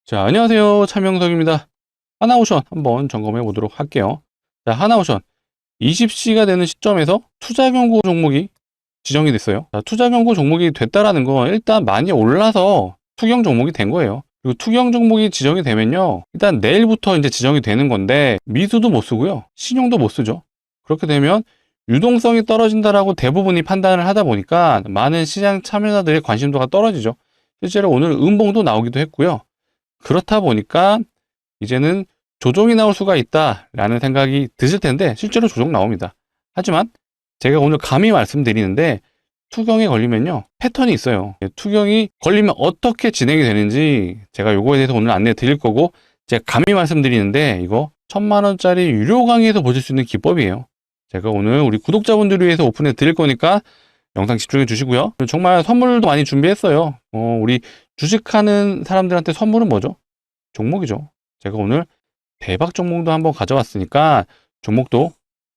자, 안녕하세요. 차명석입니다. 하나오션 한번 점검해 보도록 할게요. 자, 하나오션 20시가 되는 시점에서 투자 경고 종목이 지정이 됐어요. 자, 투자 경고 종목이 됐다라는 건 일단 많이 올라서 투경 종목이 된 거예요. 그리고 투경 종목이 지정이 되면요, 일단 내일부터 이제 지정이 되는 건데 미수도 못 쓰고요, 신용도 못 쓰죠. 그렇게 되면 유동성이 떨어진다라고 대부분이 판단을 하다 보니까 많은 시장 참여자들의 관심도가 떨어지죠. 실제로 오늘 음봉도 나오기도 했고요. 그렇다 보니까 이제는 조정이 나올 수가 있다라는 생각이 드실 텐데 실제로 조정 나옵니다. 하지만 제가 오늘 감히 말씀드리는데, 투경에 걸리면요, 패턴이 있어요. 투경이 걸리면 어떻게 진행이 되는지 제가 요거에 대해서 오늘 안내 드릴 거고, 제가 감히 말씀드리는데 이거 1000만원짜리 유료 강의에서 보실 수 있는 기법이에요. 제가 오늘 우리 구독자분들을 위해서 오픈해 드릴 거니까 영상 집중해 주시고요. 정말 선물도 많이 준비했어요. 우리 주식하는 사람들한테 선물은 뭐죠? 종목이죠. 제가 오늘 대박 종목도 한번 가져왔으니까 종목도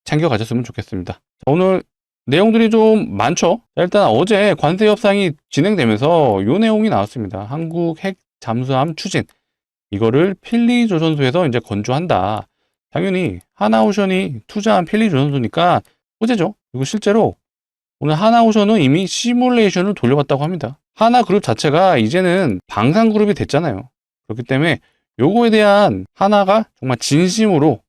챙겨 가셨으면 좋겠습니다. 자, 오늘 내용들이 좀 많죠? 자, 일단 어제 관세 협상이 진행되면서 요 내용이 나왔습니다. 한국 핵 잠수함 추진, 이거를 필리조선소에서 이제 건조한다. 당연히 하나오션이 투자한 필리조선소니까 호재죠. 그리고 실제로 오늘 하나오션은 이미 시뮬레이션을 돌려봤다고 합니다. 하나그룹 자체가 이제는 방산그룹이 됐잖아요. 그렇기 때문에 요거에 대한 하나가 정말 진심으로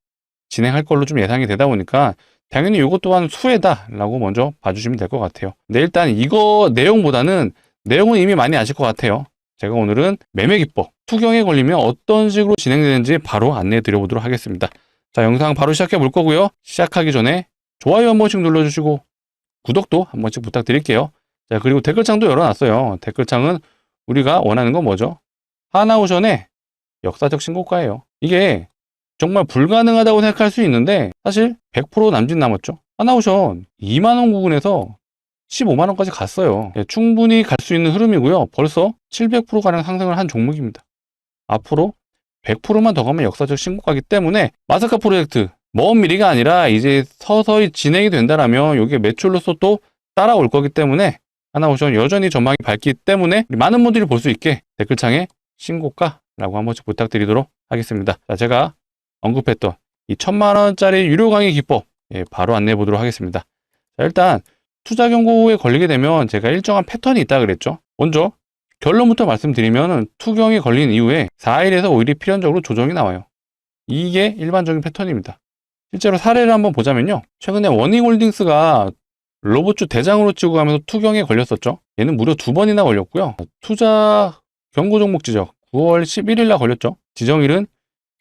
진행할 걸로 좀 예상이 되다 보니까 당연히 요것 또한 수혜다라고 먼저 봐주시면 될 것 같아요. 근데 일단 이거 내용보다는, 내용은 이미 많이 아실 것 같아요. 제가 오늘은 매매 기법, 투경에 걸리면 어떤 식으로 진행되는지 바로 안내해 드려보도록 하겠습니다. 자, 영상 바로 시작해 볼 거고요. 시작하기 전에 좋아요 한 번씩 눌러주시고 구독도 한 번씩 부탁드릴게요. 자, 그리고 댓글창도 열어놨어요. 댓글창은 우리가 원하는 건 뭐죠? 하나오션의 역사적 신고가예요. 이게 정말 불가능하다고 생각할 수 있는데 사실 100% 남짓 남았죠. 하나오션 2만원 구간에서 15만원까지 갔어요. 충분히 갈 수 있는 흐름이고요. 벌써 700%가량 상승을 한 종목입니다. 앞으로 100%만 더 가면 역사적 신고가이기 때문에 마사카 프로젝트 먼 미래가 아니라 이제 서서히 진행이 된다라면 이게 매출로서 또 따라올 거기 때문에 하나오션 여전히 전망이 밝기 때문에 많은 분들이 볼 수 있게 댓글창에 신고가라고 한 번씩 부탁드리도록 하겠습니다. 자, 제가 언급했던 이 1000만원짜리 유료 강의 기법, 바로 안내해 보도록 하겠습니다. 자, 일단 투자 경고에 걸리게 되면 제가 일정한 패턴이 있다 그랬죠. 먼저 결론부터 말씀드리면 투경에 걸린 이후에 4일에서 5일이 필연적으로 조정이 나와요. 이게 일반적인 패턴입니다. 실제로 사례를 한번 보자면요, 최근에 워닝홀딩스가 로봇주 대장으로 치고 가면서 투경에 걸렸었죠. 얘는 무려 2번이나 걸렸고요. 투자 경고 종목 지적 9월 11일 날 걸렸죠. 지정일은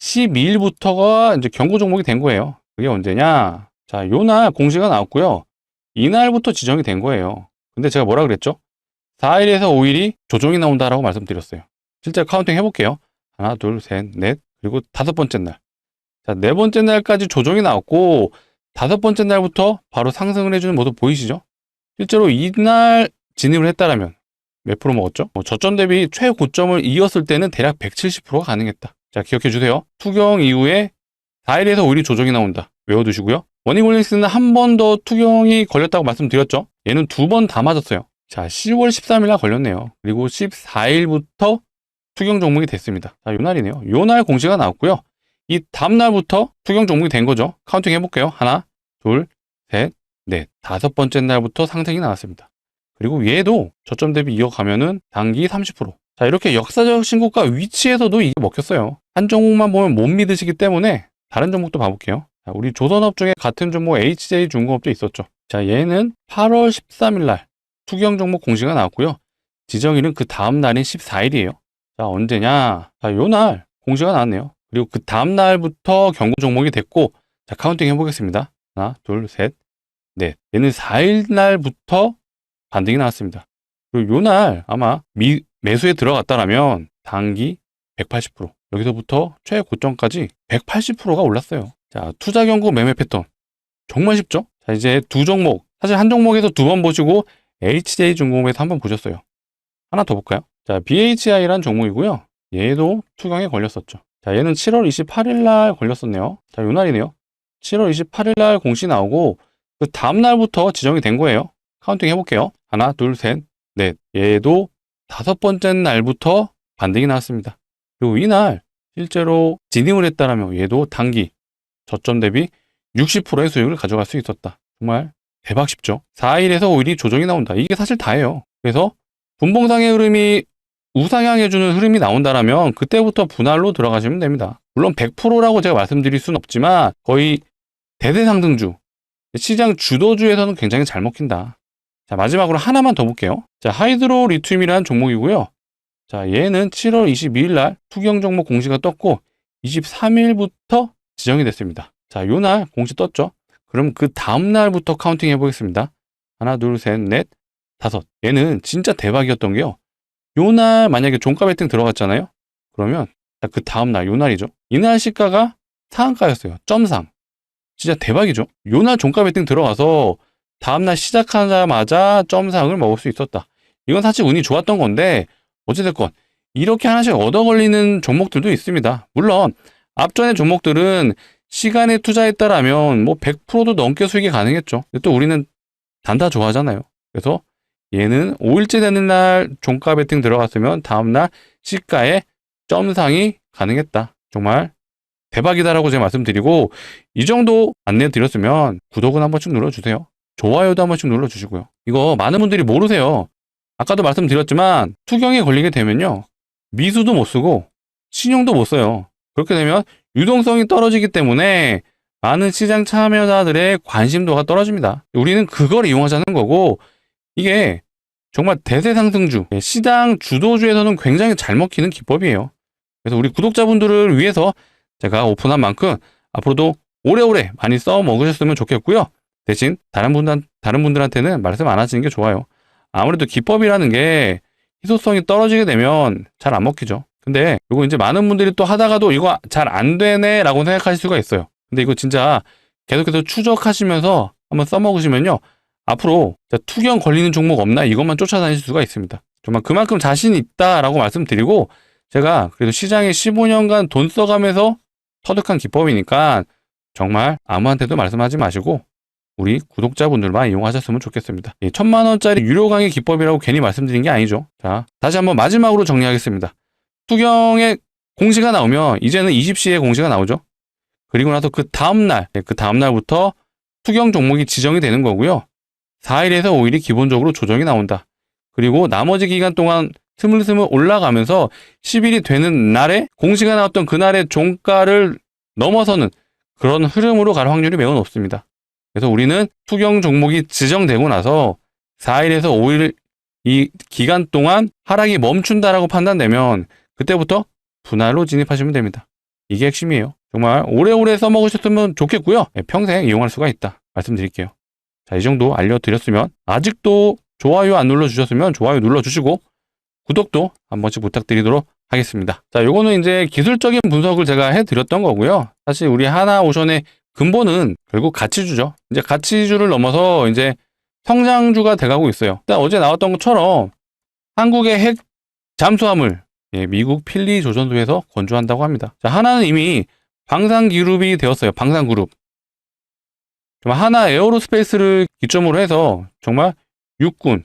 12일부터가 이제 경고 종목이 된 거예요. 그게 언제냐? 자, 요날 공시가 나왔고요. 이날부터 지정이 된 거예요. 근데 제가 뭐라 그랬죠? 4일에서 5일이 조정이 나온다라고 말씀드렸어요. 실제 카운팅 해볼게요. 하나, 둘, 셋, 넷, 그리고 5번째 날. 자, 4번째 날까지 조정이 나왔고 5번째 날부터 바로 상승을 해주는 모습 보이시죠? 실제로 이날 진입을 했다라면 몇 프로 먹었죠? 저점 대비 최고점을 이었을 때는 대략 170%가 가능했다. 자, 기억해 주세요. 투경 이후에 4일에서 5일이 조정이 나온다. 외워두시고요. 워닝홀딩스는 한 번 더 투경이 걸렸다고 말씀드렸죠. 얘는 2번 다 맞았어요. 자, 10월 13일 날 걸렸네요. 그리고 14일부터 투경 종목이 됐습니다. 자, 요날이네요. 요날 공시가 나왔고요. 이 다음날부터 투경 종목이 된 거죠. 카운팅 해볼게요. 하나, 둘, 셋, 넷. 5번째 날부터 상승이 나왔습니다. 그리고 얘도 저점 대비 이어가면은 단기 30%. 자, 이렇게 역사적 신고가 위치에서도 이게 먹혔어요. 한 종목만 보면 못 믿으시기 때문에 다른 종목도 봐볼게요. 자, 우리 조선업 중에 같은 종목 HJ중공업도 있었죠. 자, 얘는 8월 13일 날 투경 종목 공시가 나왔고요. 지정일은 그 다음 날인 14일이에요. 자, 언제냐? 자, 요날 공시가 나왔네요. 그리고 그 다음 날부터 경고 종목이 됐고, 자, 카운팅 해보겠습니다. 하나, 둘, 셋, 넷. 얘는 4일 날부터 반등이 나왔습니다. 그리고 요날 아마 매수에 들어갔다라면 단기 180%, 여기서부터 최고점까지 180%가 올랐어요. 자, 투자 경고 매매 패턴 정말 쉽죠? 자, 이제 두 종목, 사실 한 종목에서 2번 보시고 HJ중공업에서 한번 보셨어요. 하나 더 볼까요? 자, BHI란 종목이고요. 얘도 투경에 걸렸었죠. 자, 얘는 7월 28일 날 걸렸었네요. 자, 요 날이네요. 7월 28일 날 공시 나오고 그 다음 날부터 지정이 된 거예요. 카운팅 해볼게요. 하나, 둘, 셋, 넷. 얘도 5번째 날부터 반등이 나왔습니다. 그리고 이날 실제로 진입을 했다라면 얘도 단기 저점 대비 60%의 수익을 가져갈 수 있었다. 정말 대박 싶죠. 4일에서 5일이 조정이 나온다. 이게 사실 다예요. 그래서 분봉상의 흐름이 우상향해주는 흐름이 나온다라면 그때부터 분할로 들어가시면 됩니다. 물론 100%라고 제가 말씀드릴 수는 없지만 거의 대세 상승주, 시장 주도주에서는 굉장히 잘 먹힌다. 자, 마지막으로 하나만 더 볼게요. 자, 하이드로 리튬이라는 종목이고요. 자, 얘는 7월 22일 날 투경 종목 공시가 떴고 23일부터 지정이 됐습니다. 자, 요날 공시 떴죠. 그럼 그 다음 날부터 카운팅 해보겠습니다. 하나, 둘, 셋, 넷, 다섯. 얘는 진짜 대박이었던 게요. 요날 만약에 종가 베팅 들어갔잖아요. 그러면 그 다음 날, 요날이죠. 이날 시가가 상한가였어요. 점상. 진짜 대박이죠. 요날 종가 베팅 들어가서 다음날 시작하자마자 점상을 먹을 수 있었다. 이건 사실 운이 좋았던 건데 어찌됐건 이렇게 하나씩 얻어 걸리는 종목들도 있습니다. 물론 앞전의 종목들은 시간에 투자했다라면 뭐 100%도 넘게 수익이 가능했죠. 또 우리는 단타 좋아하잖아요. 그래서 얘는 5일째 되는 날 종가 베팅 들어갔으면 다음날 시가에 점상이 가능했다. 정말 대박이다라고 제가 말씀드리고, 이 정도 안내 드렸으면 구독은 한 번씩 눌러주세요. 좋아요도 한 번씩 눌러주시고요. 이거 많은 분들이 모르세요. 아까도 말씀드렸지만 투경에 걸리게 되면요, 미수도 못 쓰고 신용도 못 써요. 그렇게 되면 유동성이 떨어지기 때문에 많은 시장 참여자들의 관심도가 떨어집니다. 우리는 그걸 이용하자는 거고, 이게 정말 대세 상승주, 시장 주도주에서는 굉장히 잘 먹히는 기법이에요. 그래서 우리 구독자분들을 위해서 제가 오픈한 만큼 앞으로도 오래오래 많이 써 먹으셨으면 좋겠고요. 대신 다른 분들한테는 말씀 안 하시는 게 좋아요. 아무래도 기법이라는 게 희소성이 떨어지게 되면 잘 안 먹히죠. 근데 이거 이제 많은 분들이 또 하다가도 이거 잘 안 되네 라고 생각하실 수가 있어요. 근데 이거 진짜 계속해서 추적하시면서 한번 써먹으시면요, 앞으로 투경 걸리는 종목 없나 이것만 쫓아다닐 수가 있습니다. 정말 그만큼 자신 있다라고 말씀드리고, 제가 그래도 시장에 15년간 돈 써가면서 터득한 기법이니까 정말 아무한테도 말씀하지 마시고 우리 구독자분들만 이용하셨으면 좋겠습니다. 1000만원짜리 유료 강의 기법이라고 괜히 말씀드린 게 아니죠. 자, 다시 한번 마지막으로 정리하겠습니다. 투경의 공시가 나오면 이제는 20시에 공시가 나오죠. 그리고 나서 그 다음날부터 투경 종목이 지정이 되는 거고요. 4일에서 5일이 기본적으로 조정이 나온다. 그리고 나머지 기간 동안 스물스물 올라가면서 10일이 되는 날에 공시가 나왔던 그날의 종가를 넘어서는 그런 흐름으로 갈 확률이 매우 높습니다. 그래서 우리는 투경 종목이 지정되고 나서 4일에서 5일 이 기간 동안 하락이 멈춘다라고 판단되면 그때부터 분할로 진입하시면 됩니다. 이게 핵심이에요. 정말 오래오래 써먹으셨으면 좋겠고요. 평생 이용할 수가 있다 말씀드릴게요. 자, 이 정도 알려드렸으면, 아직도 좋아요 안 눌러주셨으면 좋아요 눌러주시고 구독도 한 번씩 부탁드리도록 하겠습니다. 자, 요거는 이제 기술적인 분석을 제가 해드렸던 거고요. 사실 우리 하나오션의 근본은 결국 가치주죠. 이제 가치주를 넘어서 이제 성장주가 돼가고 있어요. 일단 어제 나왔던 것처럼 한국의 핵 잠수함을 미국 필리 조선소에서 건조한다고 합니다. 자, 하나는 이미 방산그룹이 되었어요. 방산그룹. 정말 하나 에어로스페이스를 기점으로 해서 정말 육군,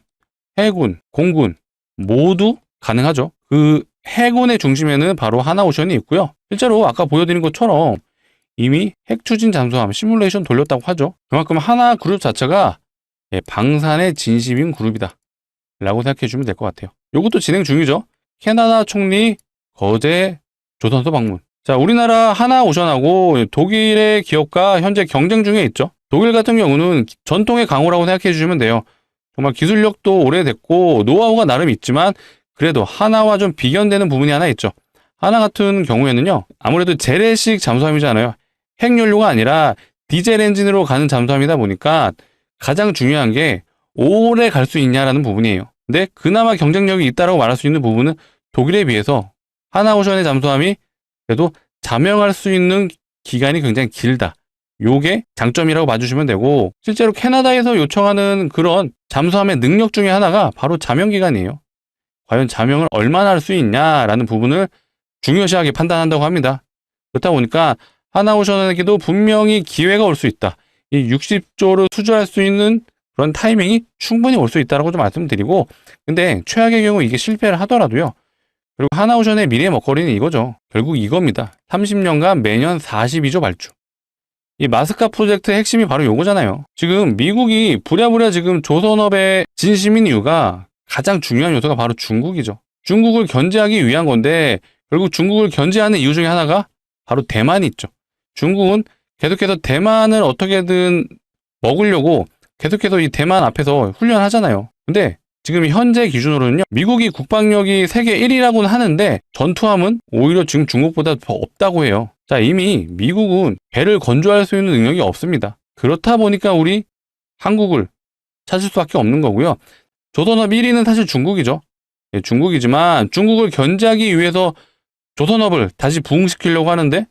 해군, 공군 모두 가능하죠. 그 해군의 중심에는 바로 하나오션이 있고요. 실제로 아까 보여드린 것처럼 이미 핵 추진 잠수함 시뮬레이션 돌렸다고 하죠. 그만큼 하나 그룹 자체가 방산의 진심인 그룹이다 라고 생각해 주면 될 것 같아요. 이것도 진행 중이죠. 캐나다 총리 거제 조선소 방문. 자, 우리나라 하나오션하고 독일의 기업과 현재 경쟁 중에 있죠. 독일 같은 경우는 전통의 강호라고 생각해 주시면 돼요. 정말 기술력도 오래됐고 노하우가 나름 있지만 그래도 하나와 좀 비견되는 부분이 하나 있죠. 하나 같은 경우에는요, 아무래도 재래식 잠수함이잖아요. 핵연료가 아니라 디젤 엔진으로 가는 잠수함이다 보니까 가장 중요한 게 오래 갈 수 있냐라는 부분이에요. 근데 그나마 경쟁력이 있다라고 말할 수 있는 부분은 독일에 비해서 하나오션의 잠수함이 그래도 잠영할 수 있는 기간이 굉장히 길다. 요게 장점이라고 봐주시면 되고, 실제로 캐나다에서 요청하는 그런 잠수함의 능력 중에 하나가 바로 잠영기간이에요. 과연 잠영을 얼마나 할 수 있냐라는 부분을 중요시하게 판단한다고 합니다. 그렇다 보니까 하나오션에게도 분명히 기회가 올 수 있다. 이 60조를 수주할 수 있는 그런 타이밍이 충분히 올 수 있다고 좀 말씀드리고, 근데 최악의 경우 이게 실패를 하더라도요, 그리고 하나오션의 미래 먹거리는 이거죠. 결국 이겁니다. 30년간 매년 42조 발주. 이 마스카 프로젝트의 핵심이 바로 요거잖아요. 지금 미국이 부랴부랴 지금 조선업에 진심인 이유가 가장 중요한 요소가 바로 중국이죠. 중국을 견제하기 위한 건데 결국 중국을 견제하는 이유 중에 하나가 바로 대만이 있죠. 중국은 계속해서 대만을 어떻게든 먹으려고 계속해서 이 대만 앞에서 훈련하잖아요. 근데 지금 현재 기준으로는요, 미국이 국방력이 세계 1위라고는 하는데 전투함은 오히려 지금 중국보다 더 없다고 해요. 자, 이미 미국은 배를 건조할 수 있는 능력이 없습니다. 그렇다 보니까 우리 한국을 찾을 수밖에 없는 거고요. 조선업 1위는 사실 중국이죠. 예, 중국이지만 중국을 견제하기 위해서 조선업을 다시 부흥시키려고 하는데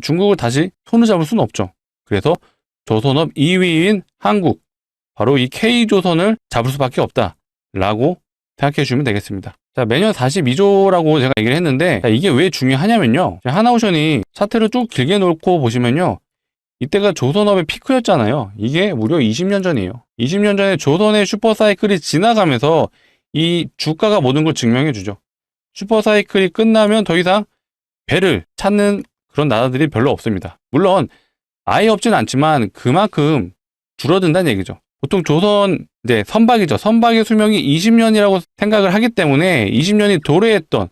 중국을 다시 손을 잡을 수는 없죠. 그래서 조선업 2위인 한국, 바로 이 K조선을 잡을 수밖에 없다라고 생각해 주시면 되겠습니다. 자, 매년 42조라고 제가 얘기를 했는데, 자, 이게 왜 중요하냐면요. 하나오션이 차트를 쭉 길게 놓고 보시면요. 이때가 조선업의 피크였잖아요. 이게 무려 20년 전이에요. 20년 전에 조선의 슈퍼사이클이 지나가면서 이 주가가 모든 걸 증명해 주죠. 슈퍼사이클이 끝나면 더 이상 배를 찾는 그런 나라들이 별로 없습니다. 물론 아예 없지는 않지만 그만큼 줄어든다는 얘기죠. 보통 조선 이제 선박이죠. 선박의 수명이 20년이라고 생각을 하기 때문에 20년이 도래했던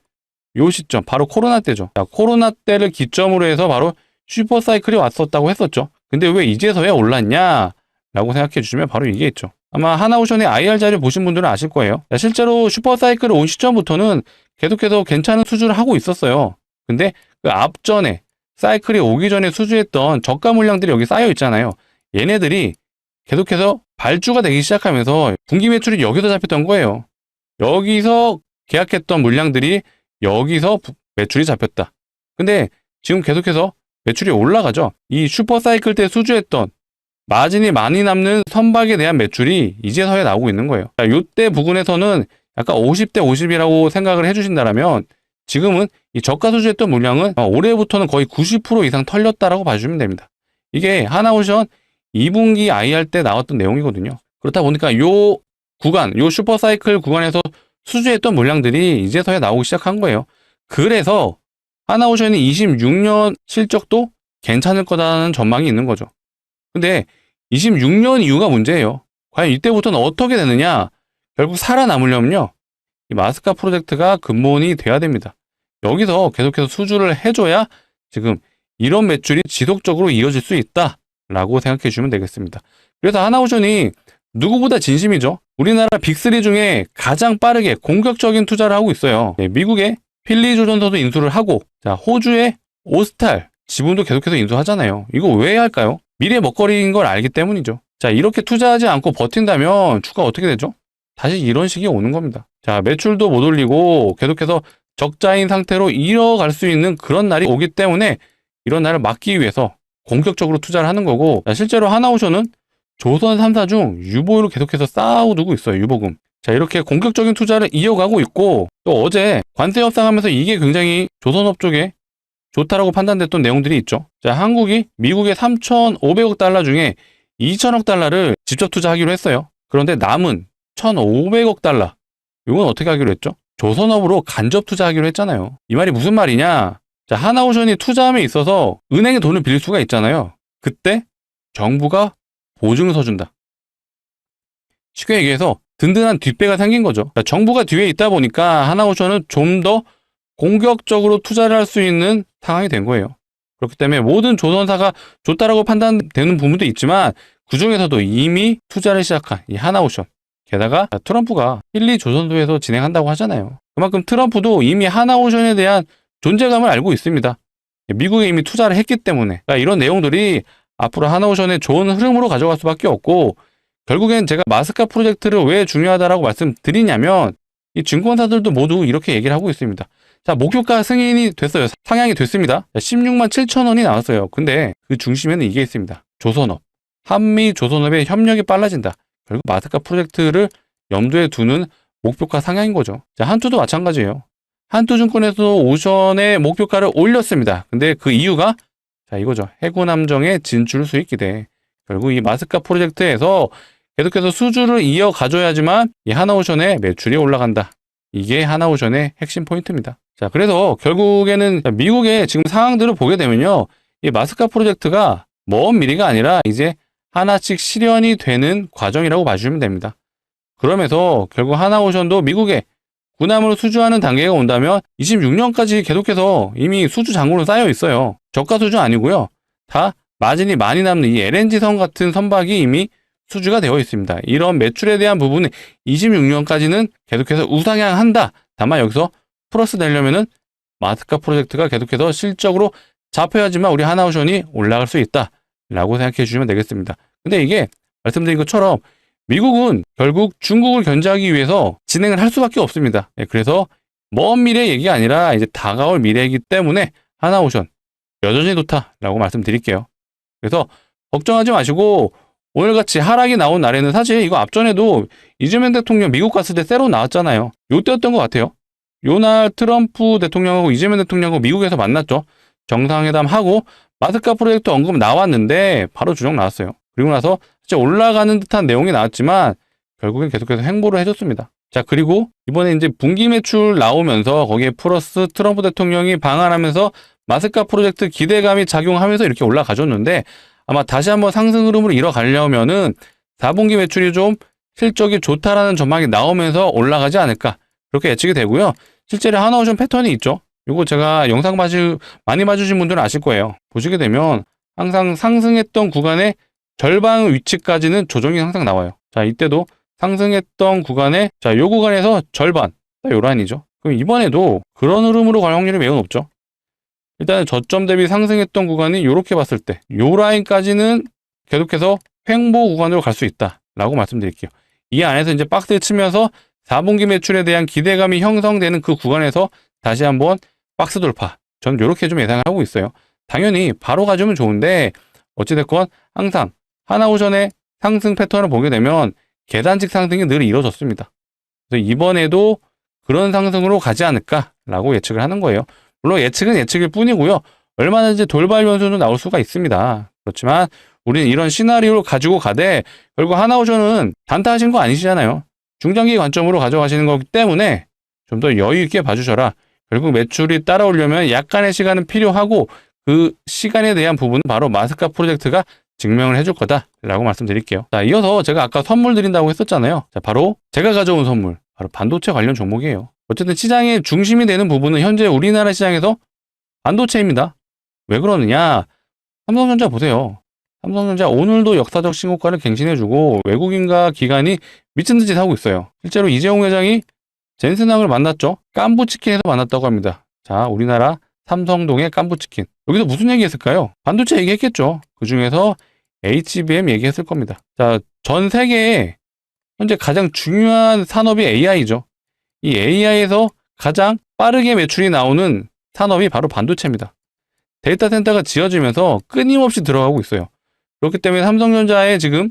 요 시점, 바로 코로나 때죠. 자, 코로나 때를 기점으로 해서 바로 슈퍼사이클이 왔었다고 했었죠. 근데 왜 이제서야 올랐냐? 라고 생각해 주시면 바로 이게 있죠. 아마 하나오션의 IR 자료 보신 분들은 아실 거예요. 자, 실제로 슈퍼사이클이 온 시점부터는 계속해서 괜찮은 수주를 하고 있었어요. 근데 그 앞전에 사이클이 오기 전에 수주했던 저가 물량들이 여기 쌓여 있잖아요. 얘네들이 계속해서 발주가 되기 시작하면서 분기 매출이 여기서 잡혔던 거예요. 여기서 계약했던 물량들이 여기서 매출이 잡혔다. 근데 지금 계속해서 매출이 올라가죠. 이 슈퍼사이클 때 수주했던 마진이 많이 남는 선박에 대한 매출이 이제서야 나오고 있는 거예요. 자, 요때 부분에서는 약간 50대 50이라고 생각을 해주신다면 지금은 이 저가 수주했던 물량은 올해부터는 거의 90% 이상 털렸다라고 봐주시면 됩니다. 이게 하나오션 2분기 IR 때 나왔던 내용이거든요. 그렇다 보니까 요 구간, 요 슈퍼사이클 구간에서 수주했던 물량들이 이제서야 나오기 시작한 거예요. 그래서 하나오션이 26년 실적도 괜찮을 거다라는 전망이 있는 거죠. 근데 26년 이후가 문제예요. 과연 이때부터는 어떻게 되느냐? 결국 살아남으려면요, 이 마스카 프로젝트가 근본이 돼야 됩니다. 여기서 계속해서 수주를 해줘야 지금 이런 매출이 지속적으로 이어질 수 있다라고 생각해 주시면 되겠습니다. 그래서 하나오션이 누구보다 진심이죠. 우리나라 빅3 중에 가장 빠르게 공격적인 투자를 하고 있어요. 네, 미국의 필리 조선소도 인수를 하고, 자, 호주의 오스탈 지분도 계속해서 인수하잖아요. 이거 왜 할까요? 미래 먹거리인 걸 알기 때문이죠. 자, 이렇게 투자하지 않고 버틴다면 주가 어떻게 되죠? 다시 이런 식이 오는 겁니다. 자, 매출도 못 올리고 계속해서 적자인 상태로 이어갈 수 있는 그런 날이 오기 때문에 이런 날을 막기 위해서 공격적으로 투자를 하는 거고, 자, 실제로 하나오션은 조선 3사 중 유보율을 계속해서 쌓아두고 있어요. 유보금. 자, 이렇게 공격적인 투자를 이어가고 있고, 또 어제 관세 협상하면서 이게 굉장히 조선업 쪽에 좋다라고 판단됐던 내용들이 있죠. 자, 한국이 미국의 3,500억 달러 중에 2,000억 달러를 직접 투자하기로 했어요. 그런데 남은 1,500억 달러, 이건 어떻게 하기로 했죠? 조선업으로 간접 투자하기로 했잖아요. 이 말이 무슨 말이냐? 자, 하나오션이 투자함에 있어서 은행에 돈을 빌릴 수가 있잖아요. 그때 정부가 보증을 서준다. 쉽게 얘기해서 든든한 뒷배가 생긴 거죠. 자, 정부가 뒤에 있다 보니까 하나오션은 좀 더 공격적으로 투자를 할 수 있는 상황이 된 거예요. 그렇기 때문에 모든 조선사가 좋다라고 판단되는 부분도 있지만 그 중에서도 이미 투자를 시작한 이 하나오션, 게다가 트럼프가 필리 조선소에서 진행한다고 하잖아요. 그만큼 트럼프도 이미 하나오션에 대한 존재감을 알고 있습니다. 미국에 이미 투자를 했기 때문에. 그러니까 이런 내용들이 앞으로 하나오션의 좋은 흐름으로 가져갈 수밖에 없고, 결국엔 제가 마스카 프로젝트를 왜 중요하다라고 말씀드리냐면 이 증권사들도 모두 이렇게 얘기를 하고 있습니다. 자, 목표가 승인이 됐어요. 상향이 됐습니다. 16만 7천 원이 나왔어요. 근데 그 중심에는 이게 있습니다. 조선업. 한미 조선업의 협력이 빨라진다. 결국 마스카 프로젝트를 염두에 두는 목표가 상향인 거죠. 자, 한투도 마찬가지예요. 한투증권에서도 오션의 목표가를 올렸습니다. 근데 그 이유가 자, 이거죠. 해군함정의 진출 수익 기대. 결국 이 마스카 프로젝트에서 계속해서 수주를 이어가줘야지만 이 하나오션의 매출이 올라간다. 이게 하나오션의 핵심 포인트입니다. 자, 그래서 결국에는 미국의 지금 상황들을 보게 되면요. 이 마스카 프로젝트가 먼 미래가 아니라 이제 하나씩 실현이 되는 과정이라고 봐주시면 됩니다. 그러면서 결국 하나오션도 미국에 군함을 수주하는 단계가 온다면 26년까지 계속해서 이미 수주 잔고로 쌓여 있어요. 저가 수주 아니고요. 다 마진이 많이 남는 이 LNG선 같은 선박이 이미 수주가 되어 있습니다. 이런 매출에 대한 부분은 26년까지는 계속해서 우상향한다. 다만 여기서 플러스 되려면은 마스카 프로젝트가 계속해서 실적으로 잡혀야지만 우리 하나오션이 올라갈 수 있다 라고 생각해 주시면 되겠습니다. 근데 이게 말씀드린 것처럼 미국은 결국 중국을 견제하기 위해서 진행을 할 수밖에 없습니다. 그래서 먼 미래 얘기가 아니라 이제 다가올 미래이기 때문에 하나오션 여전히 좋다라고 말씀드릴게요. 그래서 걱정하지 마시고 오늘같이 하락이 나온 날에는 사실 이거 앞전에도 이재명 대통령 미국 갔을 때 새로 나왔잖아요. 요때였던 것 같아요. 요날 트럼프 대통령하고 이재명 대통령하고 미국에서 만났죠. 정상회담 하고 마스카 프로젝트 언급 나왔는데 바로 주정 나왔어요. 그리고 나서 진짜 올라가는 듯한 내용이 나왔지만 결국엔 계속해서 횡보를 해줬습니다. 자, 그리고 이번에 이제 분기 매출 나오면서 거기에 플러스 트럼프 대통령이 방한하면서 마스카 프로젝트 기대감이 작용하면서 이렇게 올라가줬는데 아마 다시 한번 상승 흐름으로 이뤄가려면은 4분기 매출이 좀 실적이 좋다라는 전망이 나오면서 올라가지 않을까 그렇게 예측이 되고요. 실제로 하나오션 패턴이 있죠. 이거 제가 영상 많이 봐주신 분들은 아실 거예요. 보시게 되면 항상 상승했던 구간의 절반 위치까지는 조정이 항상 나와요. 자, 이때도 상승했던 구간에 요 구간에서 절반, 요 라인이죠. 그럼 이번에도 그런 흐름으로 갈 확률이 매우 높죠. 일단은 저점 대비 상승했던 구간이 이렇게 봤을 때 요 라인까지는 계속해서 횡보 구간으로 갈 수 있다라고 말씀드릴게요. 이 안에서 이제 박스를 치면서 4분기 매출에 대한 기대감이 형성되는 그 구간에서 다시 한번 박스 돌파. 저는 이렇게 좀 예상을 하고 있어요. 당연히 바로 가주면 좋은데 어찌됐건 항상 하나오션의 상승 패턴을 보게 되면 계단식 상승이 늘 이루어졌습니다. 그래서 이번에도 그런 상승으로 가지 않을까라고 예측을 하는 거예요. 물론 예측은 예측일 뿐이고요. 얼마든지 돌발 변수는 나올 수가 있습니다. 그렇지만 우리는 이런 시나리오를 가지고 가되 결국 하나오션은 단타하신 거 아니시잖아요. 중장기 관점으로 가져가시는 거기 때문에 좀 더 여유 있게 봐주셔라. 결국 매출이 따라오려면 약간의 시간은 필요하고 그 시간에 대한 부분은 바로 마스카 프로젝트가 증명을 해줄 거다라고 말씀드릴게요. 자, 이어서 제가 아까 선물 드린다고 했었잖아요. 자, 바로 제가 가져온 선물, 바로 반도체 관련 종목이에요. 어쨌든 시장의 중심이 되는 부분은 현재 우리나라 시장에서 반도체입니다. 왜 그러느냐? 삼성전자 보세요. 삼성전자 오늘도 역사적 신고가를 갱신해주고 외국인과 기관이 미친 듯이 사고 있어요. 실제로 이재용 회장이 젠슨항을 만났죠. 깐부치킨에서 만났다고 합니다. 자, 우리나라 삼성동의 깐부치킨. 여기서 무슨 얘기 했을까요? 반도체 얘기했겠죠. 그 중에서 HBM 얘기했을 겁니다. 자, 전 세계에 현재 가장 중요한 산업이 AI죠. 이 AI에서 가장 빠르게 매출이 나오는 산업이 바로 반도체입니다. 데이터 센터가 지어지면서 끊임없이 들어가고 있어요. 그렇기 때문에 삼성전자의 지금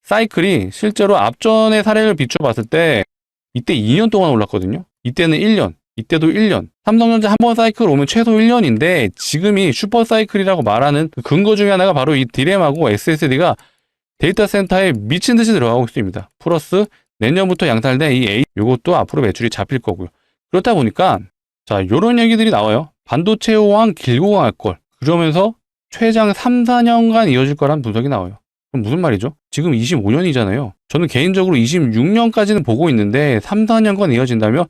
사이클이 실제로 앞전의 사례를 비춰봤을 때 이때 2년 동안 올랐거든요. 이때는 1년, 이때도 1년. 삼성전자 한 번 사이클 오면 최소 1년인데 지금이 슈퍼 사이클이라고 말하는 그 근거 중에 하나가 바로 이 D램하고 SSD가 데이터 센터에 미친 듯이 들어가고 있습니다. 플러스 내년부터 양산된 이 A, 이것도 앞으로 매출이 잡힐 거고요. 그렇다 보니까 자, 요런 얘기들이 나와요. 반도체 호황 길고 갈 걸. 그러면서 최장 3, 4년간 이어질 거란 분석이 나와요. 그럼 무슨 말이죠? 지금 25년이잖아요. 저는 개인적으로 26년까지는 보고 있는데 3, 4년간 이어진다면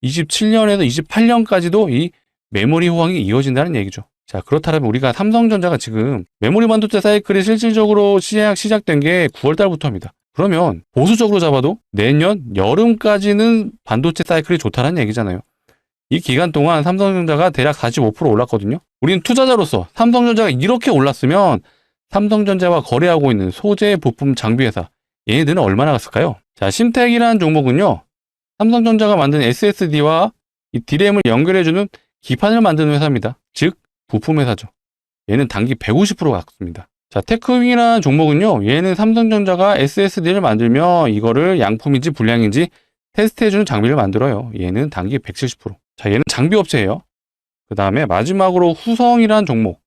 27년에서 28년까지도 이 메모리 호황이 이어진다는 얘기죠. 자, 그렇다면 우리가 삼성전자가 지금 메모리 반도체 사이클이 실질적으로 시작된 게 9월 달부터입니다. 그러면 보수적으로 잡아도 내년 여름까지는 반도체 사이클이 좋다는 얘기잖아요. 이 기간 동안 삼성전자가 대략 45% 올랐거든요. 우리는 투자자로서 삼성전자가 이렇게 올랐으면 삼성전자와 거래하고 있는 소재, 부품, 장비 회사 얘네들은 얼마나 갔을까요? 자, 심텍이라는 종목은요. 삼성전자가 만든 SSD와 이 D램을 연결해주는 기판을 만드는 회사입니다. 즉 부품 회사죠. 얘는 단기 150% 갔습니다. 자, 테크윙이라는 종목은요. 얘는 삼성전자가 SSD를 만들면 이거를 양품인지 불량인지 테스트해주는 장비를 만들어요. 얘는 단기 170%. 자, 얘는 장비 업체예요. 그 다음에 마지막으로 후성이라는 종목.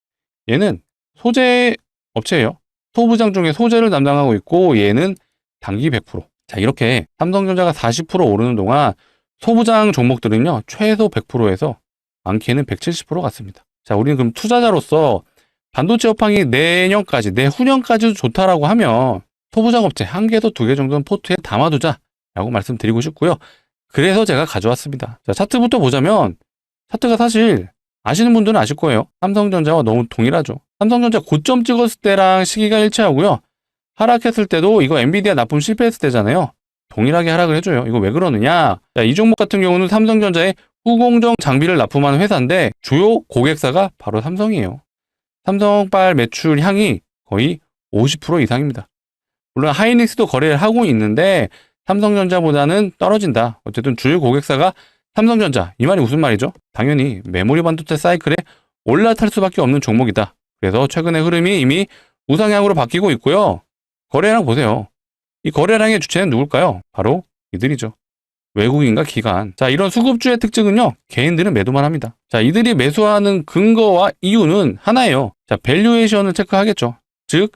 얘는 소재 업체예요. 소부장 중에 소재를 담당하고 있고 얘는 단기 100%. 자, 이렇게 삼성전자가 40% 오르는 동안 소부장 종목들은요. 최소 100%에서 많게는 170% 갔습니다. 자, 우리는 그럼 투자자로서 반도체 업황이 내년까지, 내후년까지도 좋다라고 하면 소부장업체 1개에서 2개 정도는 포트에 담아두자라고 말씀드리고 싶고요. 그래서 제가 가져왔습니다. 자, 차트부터 보자면 차트가 사실 아시는 분들은 아실 거예요. 삼성전자와 너무 동일하죠. 삼성전자 고점 찍었을 때랑 시기가 일치하고요. 하락했을 때도 이거 엔비디아 납품 실패했을 때잖아요. 동일하게 하락을 해줘요. 이거 왜 그러느냐? 자, 이 종목 같은 경우는 삼성전자의 후공정 장비를 납품하는 회사인데 주요 고객사가 바로 삼성이에요. 삼성발 매출 향이 거의 50% 이상입니다. 물론 하이닉스도 거래를 하고 있는데 삼성전자보다는 떨어진다. 어쨌든 주요 고객사가 삼성전자. 이 말이 무슨 말이죠? 당연히 메모리 반도체 사이클에 올라탈 수밖에 없는 종목이다. 그래서 최근의 흐름이 이미 우상향으로 바뀌고 있고요. 거래량 보세요. 이 거래량의 주체는 누굴까요? 바로 이들이죠. 외국인과 기관. 자, 이런 수급주의 특징은요, 개인들은 매도만 합니다. 자, 이들이 매수하는 근거와 이유는 하나예요. 자, 밸류에이션을 체크하겠죠. 즉,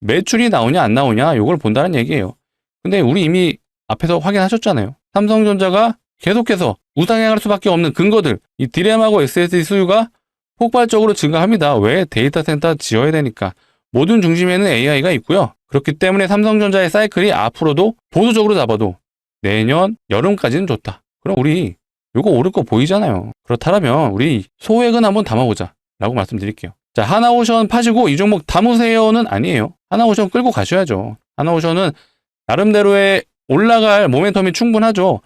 매출이 나오냐 안 나오냐 이걸 본다는 얘기예요. 근데 우리 이미 앞에서 확인하셨잖아요. 삼성전자가 계속해서 우상향할 수밖에 없는 근거들, 이 DRAM하고 SSD 수요가 폭발적으로 증가합니다. 왜? 데이터 센터 지어야 되니까. 모든 중심에는 AI가 있고요. 그렇기 때문에 삼성전자의 사이클이 앞으로도 보수적으로 잡아도 내년 여름까지는 좋다. 그럼 우리 요거 오를 거 보이잖아요. 그렇다면 우리 소액은 한번 담아보자 라고 말씀드릴게요. 자, 하나오션 파시고 이 종목 담으세요는 아니에요. 하나오션 끌고 가셔야죠. 하나오션은 나름대로의 올라갈 모멘텀이 충분하죠.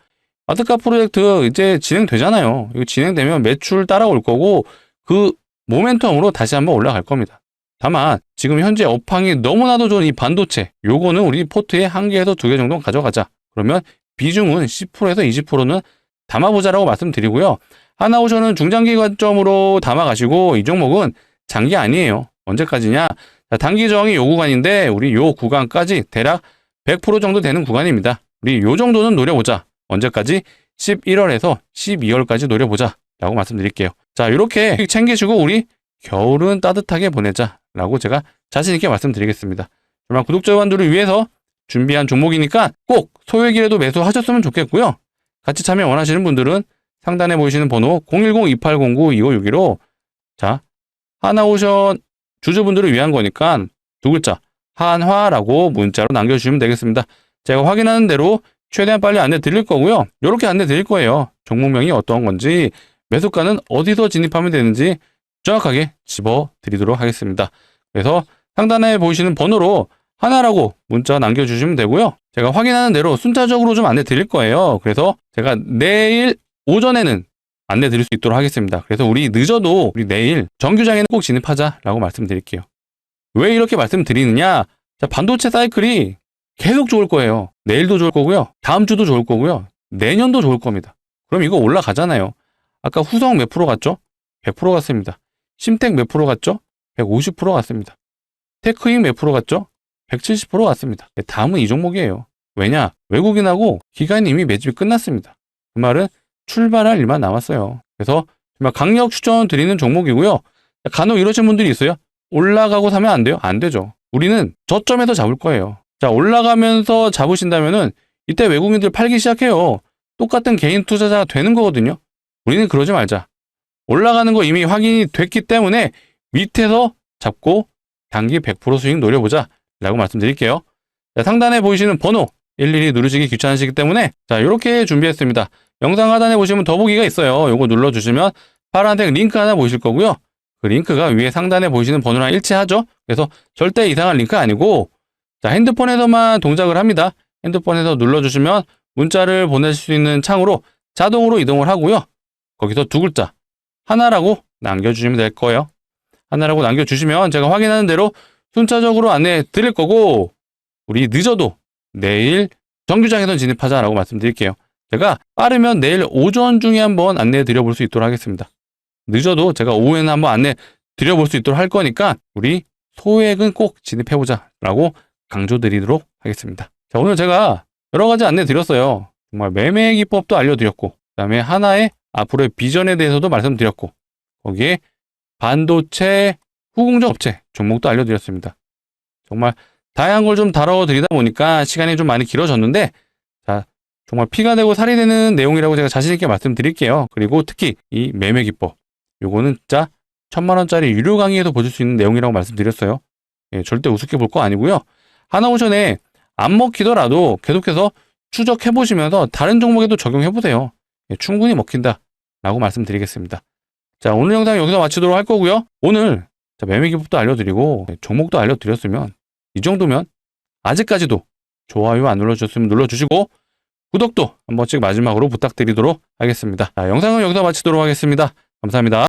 아트카 프로젝트 이제 진행되잖아요. 이거 진행되면 매출 따라올 거고 그 모멘텀으로 다시 한번 올라갈 겁니다. 다만 지금 현재 업황이 너무나도 좋은 이 반도체, 요거는 우리 포트에 1개에서 2개 정도 가져가자. 그러면 비중은 10%에서 20%는 담아보자라고 말씀드리고요. 하나오션은 중장기 관점으로 담아가시고 이 종목은 장기 아니에요. 언제까지냐? 자, 단기 저항이 요 구간인데 우리 요 구간까지 대략 100% 정도 되는 구간입니다. 우리 요 정도는 노려보자. 언제까지? 11월에서 12월까지 노려보자 라고 말씀드릴게요. 자, 이렇게 챙기시고 우리 겨울은 따뜻하게 보내자 라고 제가 자신있게 말씀드리겠습니다. 정말 구독자분들을 위해서 준비한 종목이니까 꼭 소액이라도 매수하셨으면 좋겠고요. 같이 참여 원하시는 분들은 상단에 보이시는 번호 010-2809-2561로 자, 하나오션 주주분들을 위한 거니까 2글자 한화라고 문자로 남겨주시면 되겠습니다. 제가 확인하는 대로 최대한 빨리 안내 드릴 거고요. 이렇게 안내 드릴 거예요. 종목명이 어떤 건지, 매수가는 어디서 진입하면 되는지 정확하게 집어 드리도록 하겠습니다. 그래서 상단에 보이시는 번호로 하나라고 문자 남겨주시면 되고요. 제가 확인하는 대로 순차적으로 좀 안내 드릴 거예요. 그래서 제가 내일 오전에는 안내 드릴 수 있도록 하겠습니다. 그래서 우리 늦어도 우리 내일 정규장에는 꼭 진입하자라고 말씀드릴게요. 왜 이렇게 말씀드리느냐? 자, 반도체 사이클이 계속 좋을 거예요. 내일도 좋을 거고요. 다음 주도 좋을 거고요. 내년도 좋을 겁니다. 그럼 이거 올라가잖아요. 아까 후성 몇 프로 갔죠? 100% 갔습니다. 심텍 몇 프로 갔죠? 150% 갔습니다. 테크익 몇 프로 갔죠? 170% 갔습니다. 다음은 이 종목이에요. 왜냐? 외국인하고 기관이 이미 매집이 끝났습니다. 그 말은 출발할 일만 남았어요. 그래서 정말 강력 추천 드리는 종목이고요. 간혹 이러신 분들이 있어요. 올라가고 사면 안 돼요? 안 되죠. 우리는 저점에서 잡을 거예요. 자, 올라가면서 잡으신다면은 이때 외국인들 팔기 시작해요. 똑같은 개인 투자자가 되는 거거든요. 우리는 그러지 말자. 올라가는 거 이미 확인이 됐기 때문에 밑에서 잡고 단기 100% 수익 노려보자 라고 말씀드릴게요. 자, 상단에 보이시는 번호 일일이 누르시기 귀찮으시기 때문에 자, 이렇게 준비했습니다. 영상 하단에 보시면 더보기가 있어요. 요거 눌러주시면 파란색 링크 하나 보이실 거고요. 그 링크가 위에 상단에 보이시는 번호랑 일치하죠. 그래서 절대 이상한 링크 아니고 자, 핸드폰에서만 동작을 합니다. 핸드폰에서 눌러주시면 문자를 보내실 수 있는 창으로 자동으로 이동을 하고요. 거기서 2글자 하나라고 남겨주시면 될 거예요. 하나라고 남겨주시면 제가 확인하는 대로 순차적으로 안내 드릴 거고 우리 늦어도 내일 정규장에선 진입하자라고 말씀드릴게요. 제가 빠르면 내일 오전 중에 한번 안내 드려볼 수 있도록 하겠습니다. 늦어도 제가 오후에는 한번 안내 드려볼 수 있도록 할 거니까 우리 소액은 꼭 진입해보자 라고 강조드리도록 하겠습니다. 자, 오늘 제가 여러 가지 안내 드렸어요. 정말 매매 기법도 알려드렸고 그 다음에 하나의 앞으로의 비전에 대해서도 말씀드렸고 거기에 반도체 후공정 업체 종목도 알려드렸습니다. 정말 다양한 걸 좀 다뤄드리다 보니까 시간이 좀 많이 길어졌는데 자, 정말 피가 되고 살이 되는 내용이라고 제가 자신있게 말씀드릴게요. 그리고 특히 이 매매 기법 요거는 진짜 1000만원짜리 유료 강의에도 보실 수 있는 내용이라고 말씀드렸어요. 예, 절대 우습게 볼 거 아니고요. 하나오션에 안 먹히더라도 계속해서 추적해보시면서 다른 종목에도 적용해보세요. 예, 충분히 먹힌다 라고 말씀드리겠습니다. 자, 오늘 영상 여기서 마치도록 할 거고요. 오늘 매매 기법도 알려드리고 종목도 알려드렸으면 이 정도면 아직까지도 좋아요 안 눌러주셨으면 눌러주시고 구독도 한 번씩 마지막으로 부탁드리도록 하겠습니다. 자, 영상은 여기서 마치도록 하겠습니다. 감사합니다.